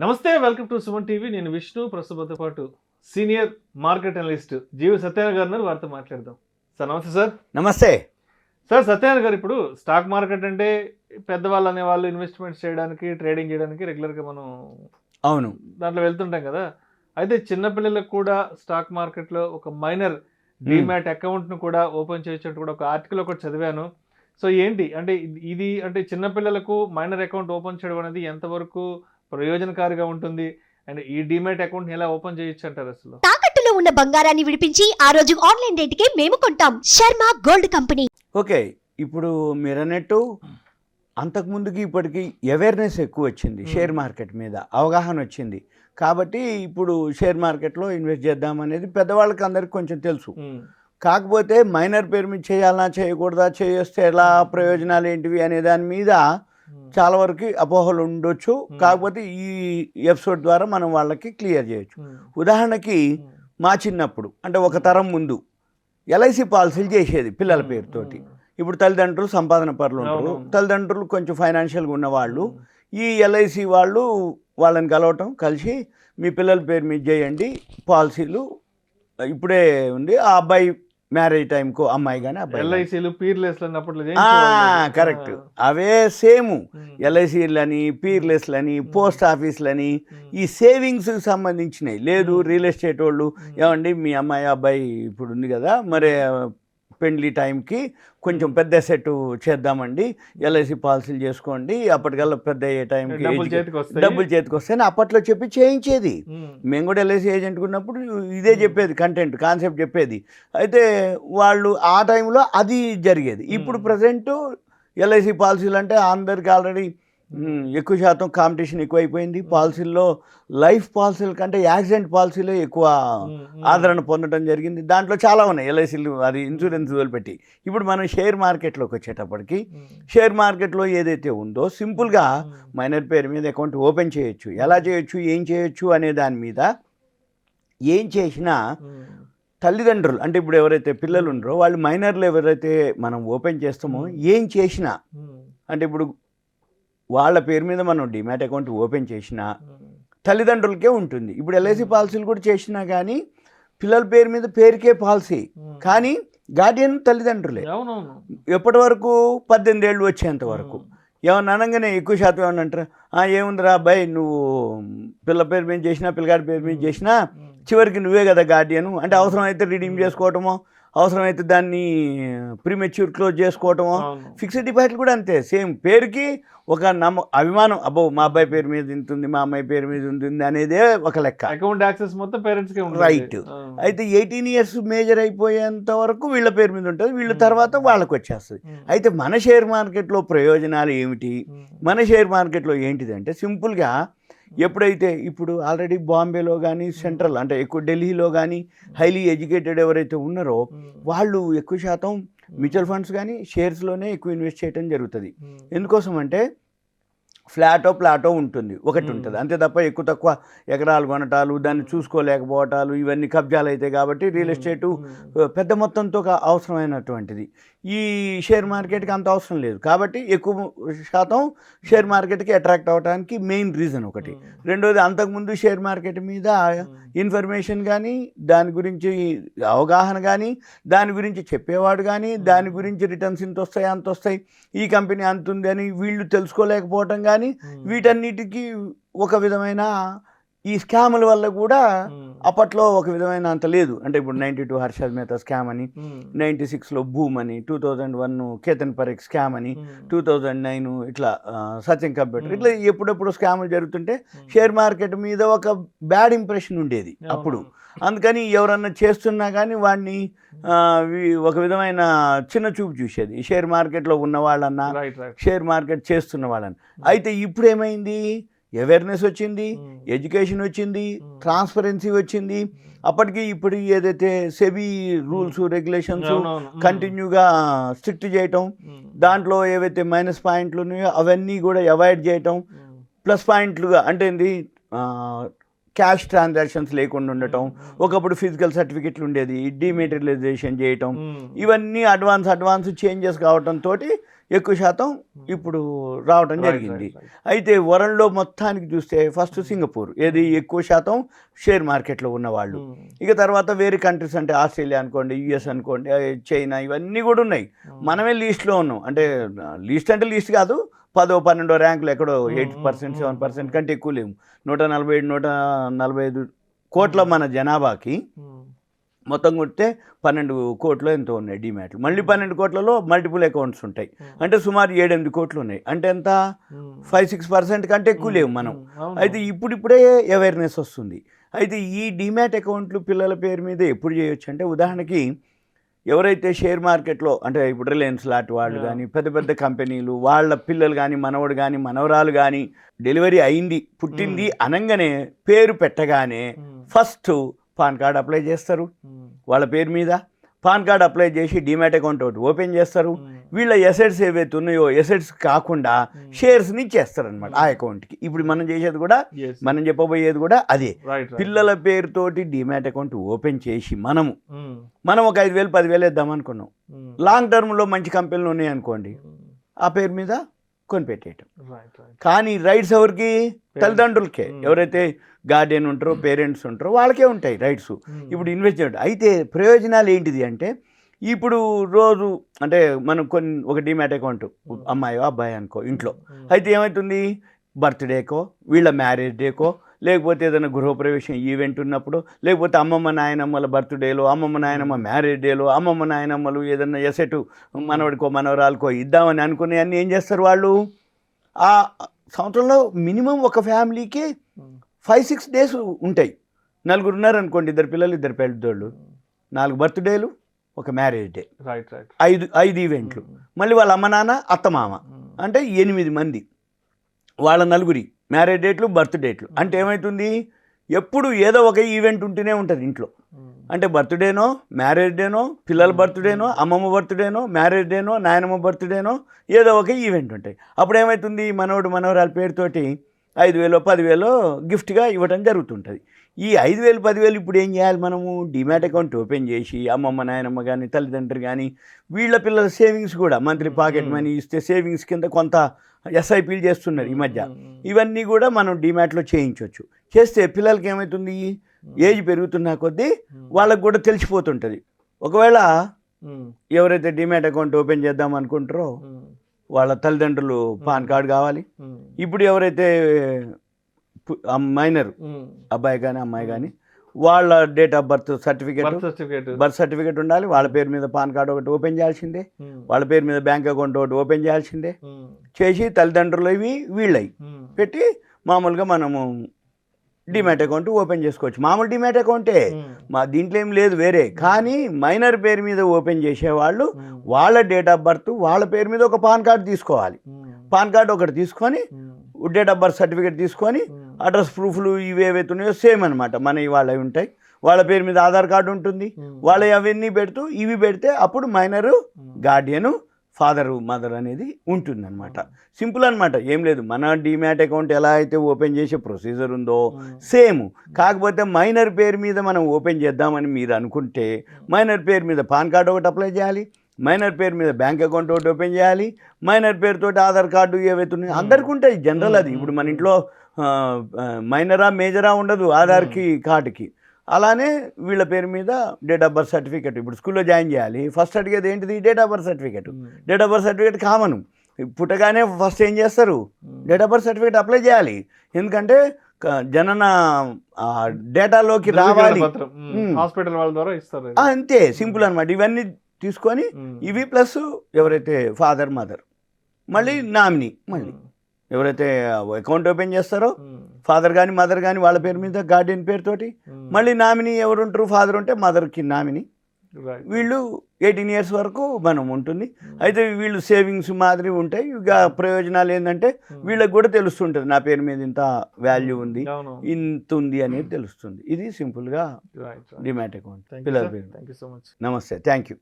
నమస్తే, welcome to Suman TV. నేను విష్ణు. ప్రస్తుతంతో పాటు సీనియర్ మార్కెట్ అనలిస్ట్ జీవి సత్యనారాయణ గారు ఉన్నారు. వారితో మాట్లాడదాం. సార్ నమస్తే. సార్ నమస్తే. సార్ సత్యనారాయణ గారు, ఇప్పుడు స్టాక్ మార్కెట్ అంటే పెద్దవాళ్ళు అనేవాళ్ళు ఇన్వెస్ట్మెంట్స్ చేయడానికి, ట్రేడింగ్ చేయడానికి రెగ్యులర్గా మనం అవును దాంట్లో వెళ్తుంటాం కదా. అయితే చిన్నపిల్లలకు కూడా స్టాక్ మార్కెట్లో ఒక మైనర్ డిమాట్ అకౌంట్ను కూడా ఓపెన్ చేయొచ్చు కూడా ఒక ఆర్టికల్ ఒకటి చదివాను. సో ఏంటి అంటే ఇది అంటే చిన్నపిల్లలకు మైనర్ అకౌంట్ ఓపెన్ చేయడం అనేది ఎంతవరకు ప్రయోజనకారిగా ఉంటుంది అండ్ ఈ డిమాట్ అకౌంట్ ఎలా ఓపెన్ చేయొచ్చు అంటారు? అసలు తాకట్టులో ఉన్న బంగారాన్ని విడిపించి ఆ రోజు ఆన్లైన్ రేటుకే మేము కొంటాం. Sharma gold company. ఓకే, ఇప్పుడు మీరు అన్నట్టు అంతకుముందుకి ఇప్పటికి అవేర్నెస్ ఎక్కువ వచ్చింది, షేర్ మార్కెట్ మీద అవగాహన వచ్చింది. కాబట్టి ఇప్పుడు షేర్ మార్కెట్లో ఇన్వెస్ట్ చేద్దాం అనేది పెద్దవాళ్ళకి అందరికి కొంచెం తెలుసు. కాకపోతే మైనర్ పేరు మీద చేయాలన్నా చేయకూడదా, చేస్తే ఎలా, ప్రయోజనాలు ఏంటివి అనే దాని మీద చాలా వరకు అపోహలు ఉండొచ్చు. కాకపోతే ఈ ఎపిసోడ్ ద్వారా మనం వాళ్ళకి క్లియర్ చేయొచ్చు. ఉదాహరణకి మా చిన్నప్పుడు అంటే ఒక తరం ముందు ఎల్ఐసి పాలసీలు చేసేది పిల్లల పేరుతోటి. ఇప్పుడు తల్లిదండ్రులు సంపాదన పరులు ఉంటారు, తల్లిదండ్రులు కొంచెం ఫైనాన్షియల్గా ఉన్నవాళ్ళు ఈ ఎల్ఐసి వాళ్ళు వాళ్ళని కలిసి మీ పిల్లల పేరు మీద చేయండి పాలసీలు. ఇప్పుడే ఉంది ఆ అబ్బాయి మ్యారేజ్ టైంకు అమ్మాయి కానీ అబ్బాయి ఎల్ఐసీలు పీర్లెస్లు అన్నప్పుడు కరెక్ట్ అవే సేమ్ ఎల్ఐసీలని, పీర్లెస్లని, పోస్ట్ ఆఫీస్లని, ఈ సేవింగ్స్కి సంబంధించినవి. లేదు రియల్ ఎస్టేట్ వాళ్ళు ఏమండి మీ అమ్మాయి అబ్బాయి ఇప్పుడు ఉంది కదా, మరి పెండ్లి టైంకి కొంచెం పెద్ద సెట్ చేద్దామండి, ఎల్ఐసి పాలసీలు చేసుకోండి, అప్పటికల్లా పెద్ద అయ్యే టైంకి డబ్బులు చేతికి వస్తాయని అప్పట్లో చెప్పి చేయించేది. మేము కూడా ఎల్ఐసి ఏజెంట్ ఉన్నప్పుడు ఇదే చెప్పేది, కాన్సెప్ట్ చెప్పేది. అయితే వాళ్ళు ఆ టైంలో అది జరిగేది. ఇప్పుడు ప్రజెంట్ ఎల్ఐసి పాలసీలు అంటే అందరికి ఆల్రెడీ ఎక్కువ శాతం కాంపిటీషన్ ఎక్కువైపోయింది. పాలసీల్లో లైఫ్ పాలసీల కంటే యాక్సిడెంట్ పాలసీలే ఎక్కువ ఆదరణ పొందడం జరిగింది. దాంట్లో చాలా ఉన్నాయి ఎల్ఐసీలు, అది ఇన్సూరెన్స్ వదిలిపెట్టి. ఇప్పుడు మనం షేర్ మార్కెట్లోకి వచ్చేటప్పటికి షేర్ మార్కెట్లో ఏదైతే ఉందో సింపుల్గా మైనర్ పేరు మీద అకౌంట్ ఓపెన్ చేయొచ్చు. ఎలా చేయొచ్చు, ఏం చేయొచ్చు అనే దాని మీద ఏం చేసినా తల్లిదండ్రులు అంటే ఇప్పుడు ఎవరైతే పిల్లలు ఉన్నారో వాళ్ళు మైనర్లు ఎవరైతే మనం ఓపెన్ చేస్తామో ఏం చేసినా అంటే ఇప్పుడు వాళ్ళ పేరు మీద మనం డిమాట్ అకౌంట్ ఓపెన్ చేసినా తల్లిదండ్రులకే ఉంటుంది. ఇప్పుడు ఎల్ఐసి పాలసీలు కూడా చేసినా కానీ పిల్లల పేరు మీద పేరుకే పాలసీ, కానీ గార్డియన్ తల్లిదండ్రులే. ఎప్పటి వరకు 18 ఏళ్ళు వచ్చేంత వరకు. ఏమన్నా అనగానే ఎక్కువ శాతం ఏమన్నా అంటారా, ఏముందిరా అబ్బాయి నువ్వు పిల్ల పేరు మీద చేసినా పిల్లగాడి పేరు మీద చేసినా చివరికి నువ్వే కదా గార్డియను అంటే అవసరమైతే రిడీమ్ చేసుకోవటమో, అవసరమైతే దాన్ని ప్రీమెచ్యూర్ క్లోజ్ చేసుకోవటమో. ఫిక్స్డ్ డిపాజిట్లు కూడా అంతే, సేమ్ పేరుకి ఒక అభిమానం, అబ్బో మా అబ్బాయి పేరు మీద ఉంటుంది, మా అమ్మాయి పేరు మీద ఉంటుంది అనేదే ఒక లెక్క. అకౌంట్ యాక్సెస్ మొత్తం పేరెంట్స్కే ఉంటుంది. రైట్. అయితే 18 years మేజర్ అయిపోయేంత వరకు వీళ్ళ పేరు మీద ఉంటుంది, వీళ్ళ తర్వాత వాళ్ళకి వచ్చేస్తుంది. అయితే మన షేర్ మార్కెట్లో ప్రయోజనాలు ఏమిటి, మన షేర్ మార్కెట్లో ఏంటిదంటే సింపుల్గా ఎప్పుడైతే ఇప్పుడు ఆల్రెడీ బాంబేలో కానీ సెంట్రల్ అంటే ఎక్కువ ఢిల్లీలో కానీ హైలీ ఎడ్యుకేటెడ్ ఎవరైతే ఉన్నారో వాళ్ళు ఎక్కువ శాతం మ్యూచువల్ ఫండ్స్ కానీ షేర్స్లోనే ఎక్కువ ఇన్వెస్ట్ చేయడం జరుగుతుంది. ఎందుకోసం అంటే ప్లాటో ఉంటుంది, ఒకటి ఉంటుంది అంతే తప్ప ఎక్కువ తక్కువ ఎకరాలు కొనటాలు, దాన్ని చూసుకోలేకపోవటాలు, ఇవన్నీ కబ్జాలు అవుతాయి. కాబట్టి రియల్ ఎస్టేటు పెద్ద మొత్తంతో అవసరమైనటువంటిది. ఈ షేర్ మార్కెట్కి అంత అవసరం లేదు. కాబట్టి ఎక్కువ శాతం షేర్ మార్కెట్కి అట్రాక్ట్ అవ్వడానికి మెయిన్ రీజన్ ఒకటి. రెండోది అంతకుముందు షేర్ మార్కెట్ మీద ఇన్ఫర్మేషన్ కానీ, దాని గురించి అవగాహన కానీ, దాని గురించి చెప్పేవాడు కానీ, దాని గురించి రిటర్న్స్ ఇంత వస్తాయి అంత వస్తాయి, ఈ కంపెనీ అంత ఉంది అని వీళ్ళు తెలుసుకోలేకపోవటం కానీ, వీటన్నిటికీ ఒక విధమైన ఈ స్కాముల వల్ల కూడా అప్పట్లో ఒక విధమైన అంత లేదు. అంటే ఇప్పుడు 92 హర్షద్ మెహతా స్కామ్ అని, 96లో బూమ్ అని, 2001 కేతన్ పరేఖ్ స్కామ్ అని, 2009 ఇట్లా సచిన్ కంప్యూటర్, ఇట్లా ఎప్పుడెప్పుడు స్కాములు జరుగుతుంటే షేర్ మార్కెట్ మీద ఒక బ్యాడ్ ఇంప్రెషన్ ఉండేది అప్పుడు. అందుకని ఎవరన్నా చేస్తున్నా కానీ వాడిని ఒక విధమైన చిన్న చూపు చూసేది షేర్ మార్కెట్లో ఉన్న వాళ్ళన్నా, షేర్ మార్కెట్ చేస్తున్న వాళ్ళని. అయితే ఇప్పుడు ఏమైంది, అవేర్నెస్ వచ్చింది, ఎడ్యుకేషన్ వచ్చింది, ట్రాన్స్పరెన్సీ వచ్చింది. అప్పటికి ఇప్పుడు ఏదైతే సెబీ రూల్స్ రెగ్యులేషన్స్ కంటిన్యూగా స్ట్రిక్ట్ చేయటం, దాంట్లో ఏవైతే మైనస్ పాయింట్లు ఉన్నాయో అవన్నీ కూడా అవాయిడ్ చేయటం, ప్లస్ పాయింట్లుగా అంటే ఏంది క్యాష్ ట్రాన్సాక్షన్స్ లేకుండా ఉండటం, ఒకప్పుడు ఫిజికల్ సర్టిఫికెట్లు ఉండేది, డిమెటీరియలైజేషన్ చేయటం, ఇవన్నీ అడ్వాన్స్ చేంజెస్ కావటంతో ఎక్కువ శాతం ఇప్పుడు రావటం జరిగింది. అయితే వరల్డ్లో మొత్తానికి చూస్తే ఫస్ట్ సింగపూర్ ఏది ఎక్కువ శాతం షేర్ మార్కెట్లో ఉన్నవాళ్ళు, ఇక తర్వాత వేరే కంట్రీస్ అంటే ఆస్ట్రేలియా అనుకోండి, యుఎస్ అనుకోండి, చైనా, ఇవన్నీ కూడా ఉన్నాయి. మనమే లీస్ట్లో ఉన్నాం. అంటే లీస్ట్ కాదు, 10వ 12వ ర్యాంకులు ఎక్కడో 8% 7% కంటే ఎక్కువ లేవు. 147 145 కోట్ల మన జనాభాకి మొత్తం కొడితే 12 కోట్లు ఎంతో ఉన్నాయి డిమ్యాట్లు. మళ్ళీ 12 కోట్లలో మల్టిపుల్ అకౌంట్స్ ఉంటాయి. అంటే సుమారు 7-8 కోట్లు ఉన్నాయి. అంటే ఎంత 5-6% కంటే ఎక్కువ లేవు మనం. అయితే ఇప్పుడిప్పుడే అవేర్నెస్ వస్తుంది. అయితే ఈ డిమ్యాట్ అకౌంట్లు పిల్లల పేరు మీద ఎప్పుడు చేయొచ్చు అంటే, ఉదాహరణకి ఎవరైతే షేర్ మార్కెట్లో అంటే ఇప్పుడు రిలయన్స్ లాంటి వాళ్ళు కానీ, పెద్ద పెద్ద కంపెనీలు వాళ్ళ పిల్లలు కానీ, మనవడు కానీ మనవరాలు కానీ డెలివరీ అయింది, పుట్టింది అనగానే పేరు పెట్టగానే ఫస్ట్ పాన్ కార్డ్ అప్లై చేస్తారు వాళ్ళ పేరు మీద. పాన్ కార్డ్ అప్లై చేసి డిమ్యాట్ అకౌంట్ ఒకటి ఓపెన్ చేస్తారు. వీళ్ళ ఎసెట్స్ ఏవైతే ఉన్నాయో ఎసెట్స్ కాకుండా షేర్స్ని ఇచ్చేస్తారనమాట ఆ అకౌంట్కి. ఇప్పుడు మనం చేసేది కూడా, మనం చెప్పబోయేది కూడా అదే. పిల్లల పేరుతోటి డిమ్యాట్ అకౌంట్ ఓపెన్ చేసి మనం ఒక 5,000 10,000 వేద్దాం అనుకున్నాం. లాంగ్ టర్మ్లో మంచి కంపెనీలు ఉన్నాయి అనుకోండి, ఆ పేరు మీద కొనిపెట్టేయటం. కానీ రైట్స్ ఎవరికి? తల్లిదండ్రులకే. ఎవరైతే గార్డియన్ ఉంటారో, పేరెంట్స్ ఉంటారో వాళ్ళకే ఉంటాయి రైట్స్. ఇప్పుడు ఇన్వెస్ట్మెంట్ అయితే ప్రయోజనాలు ఏంటిది అంటే, ఇప్పుడు రోజు అంటే మనం ఒక డిమ్యాట్ అకౌంట్ అమ్మాయో అబ్బాయి అనుకో ఇంట్లో, అయితే ఏమవుతుంది, బర్త్డేకో, వీళ్ళ మ్యారేజ్ డేకో, లేకపోతే ఏదైనా గృహప్రవేశం ఈవెంట్ ఉన్నప్పుడు, లేకపోతే అమ్మమ్మ నాయనమ్మల బర్త్డేలో, అమ్మమ్మ నాయనమ్మ మ్యారేజ్ డేలో, అమ్మమ్మ నాయనమ్మలు ఏదైనా ఎసెట్ మనవడికో మనవరాలకో ఇద్దామని అనుకునే అన్నీ ఏం చేస్తారు వాళ్ళు, ఆ సంవత్సరంలో మినిమం ఒక ఫ్యామిలీకి 5-6 డేస్ ఉంటాయి. 4 ఉన్నారు అనుకోండి, 2 పిల్లలు 2 పెద్దోళ్ళు, 4 బర్త్డేలు, ఒక మ్యారేజ్ డే, 5 ఈవెంట్లు, మళ్ళీ వాళ్ళ అమ్మ నాన్న అత్తమామ, అంటే 8 మంది, వాళ్ళ 4 మ్యారేజ్ డేట్లు, బర్త్ డేట్లు. అంటే ఏమవుతుంది, ఎప్పుడు ఏదో ఒక ఈవెంట్ ఉంటూనే ఉంటుంది ఇంట్లో. అంటే బర్త్డేనో, మ్యారేజ్ డేనో, పిల్లల బర్త్డేనో, అమ్మమ్మ బర్త్డేనో, మ్యారేజ్ డేనో, నాయనమ్మ బర్త్డేనో, ఏదో ఒక ఈవెంట్ ఉంటాయి. అప్పుడు ఏమవుతుంది, మనవడు మనవరాల పేరుతోటి 5,000 10,000 గిఫ్ట్గా ఇవ్వడం జరుగుతుంటుంది. ఈ 5,000 10,000 ఇప్పుడు ఏం చేయాలి, మనము డిమ్యాట్ అకౌంట్ ఓపెన్ చేసి అమ్మమ్మ నాయనమ్మ కానీ, తల్లిదండ్రులు కానీ, వీళ్ళ పిల్లల సేవింగ్స్ కూడా మంత్లీ పాకెట్ మనీ ఇస్తే సేవింగ్స్ కింద కొంత ఎస్ఐపీలు చేస్తున్నారు ఈ మధ్య. ఇవన్నీ కూడా మనం డిమ్యాట్లో చేయించవచ్చు. చేస్తే పిల్లలకి ఏమవుతుంది, ఏజ్ పెరుగుతున్న కొద్దీ వాళ్ళకు కూడా తెలిసిపోతుంటుంది. ఒకవేళ ఎవరైతే డిమ్యాట్ అకౌంట్ ఓపెన్ చేద్దాం అనుకుంటారో వాళ్ళ తల్లిదండ్రులు పాన్ కార్డు కావాలి. ఇప్పుడు ఎవరైతే మైనర్ అబ్బాయి కానీ అమ్మాయి కానీ వాళ్ళ డేట్ ఆఫ్ బర్త్ సర్టిఫికేట్ ఉండాలి. వాళ్ళ పేరు మీద పాన్ కార్డు ఒకటి ఓపెన్ చేయాల్సిందే, వాళ్ళ పేరు మీద బ్యాంక్ అకౌంట్ ఒకటి ఓపెన్ చేయాల్సిందే. చేసి తల్లిదండ్రులు ఇవి వీళ్ళవి పెట్టి మామూలుగా మనము డిమ్యాట్ అకౌంట్ ఓపెన్ చేసుకోవచ్చు. మామూలు డిమ్యాట్ అకౌంటే, మా దీంట్లో ఏం లేదు వేరే. కానీ మైనర్ పేరు మీద ఓపెన్ చేసేవాళ్ళు వాళ్ళ డేట్ ఆఫ్ బర్త్, వాళ్ళ పేరు మీద ఒక పాన్ కార్డు తీసుకోవాలి. పాన్ కార్డు ఒకటి తీసుకొని, డేట్ ఆఫ్ బర్త్ సర్టిఫికేట్ తీసుకొని, అడ్రస్ ప్రూఫ్లు ఇవి ఏవైతే ఉన్నాయో సేమ్ అనమాట, మన వాళ్ళవి ఉంటాయి. వాళ్ళ పేరు మీద ఆధార్ కార్డు ఉంటుంది, వాళ్ళ అవన్నీ పెడుతూ ఇవి పెడితే అప్పుడు మైనరు, గార్డియను, ఫాదరు, మదర్ అనేది ఉంటుందన్నమాట. సింపుల్ అనమాట, ఏం లేదు. మన డిమ్యాట్ అకౌంట్ ఎలా అయితే ఓపెన్ చేసే ప్రొసీజర్ ఉందో సేమ్. కాకపోతే మైనర్ పేరు మీద మనం ఓపెన్ చేద్దామని మీరు అనుకుంటే, మైనర్ పేరు మీద పాన్ కార్డు ఒకటి అప్లై చేయాలి, మైనర్ పేరు మీద బ్యాంక్ అకౌంట్ ఒకటి ఓపెన్ చేయాలి, మైనర్ పేరుతో ఆధార్ కార్డు ఏవైతే ఉన్నాయో అందరికీ ఉంటాయి జనరల్. అది ఇప్పుడు మన ఇంట్లో మైనరా మేజరా ఉండదు ఆధార్కి కార్డుకి. అలానే వీళ్ళ పేరు మీద డేట్ ఆఫ్ బర్త్ సర్టిఫికేట్. ఇప్పుడు స్కూల్లో జాయిన్ చేయాలి, ఫస్ట్ అడిగేది ఏంటిది, date of birth certificate. Date of birth certificate common, పుట్టగానే ఫస్ట్ ఏం చేస్తారు, date of birth certificate apply చేయాలి. ఎందుకంటే జనన డేటాలోకి రావాలి, హాస్పిటల్ వాళ్ళ ద్వారా ఇస్తారు. అంతే సింపుల్ అనమాట. ఇవన్నీ తీసుకొని ఇవి ప్లస్ ఎవరైతే ఫాదర్ మదర్, మళ్ళీ నామినీ, మళ్ళీ ఎవరైతే అకౌంట్ ఓపెన్ చేస్తారో ఫాదర్ కానీ మదర్ కానీ వాళ్ళ పేరు మీద గార్డియన్ పేరుతోటి, మళ్ళీ నామినీ ఎవరు ఉంటారు, ఫాదర్ ఉంటే మదర్కి నామినీ. వీళ్ళు 18 years వరకు మనం ఉంటుంది. అయితే వీళ్ళు సేవింగ్స్ మాదిరి ఉంటాయి. ఇక ప్రయోజనాలు ఏంటంటే వీళ్ళకి కూడా తెలుస్తుంటుంది, నా పేరు మీద ఇంత వాల్యూ ఉంది, ఇంత ఉంది అనేది తెలుస్తుంది. ఇది సింపుల్గా డిమ్యాట్ అకౌంట్ పిల్లల పేరు. Thank you so much. నమస్తే, థ్యాంక్ యూ.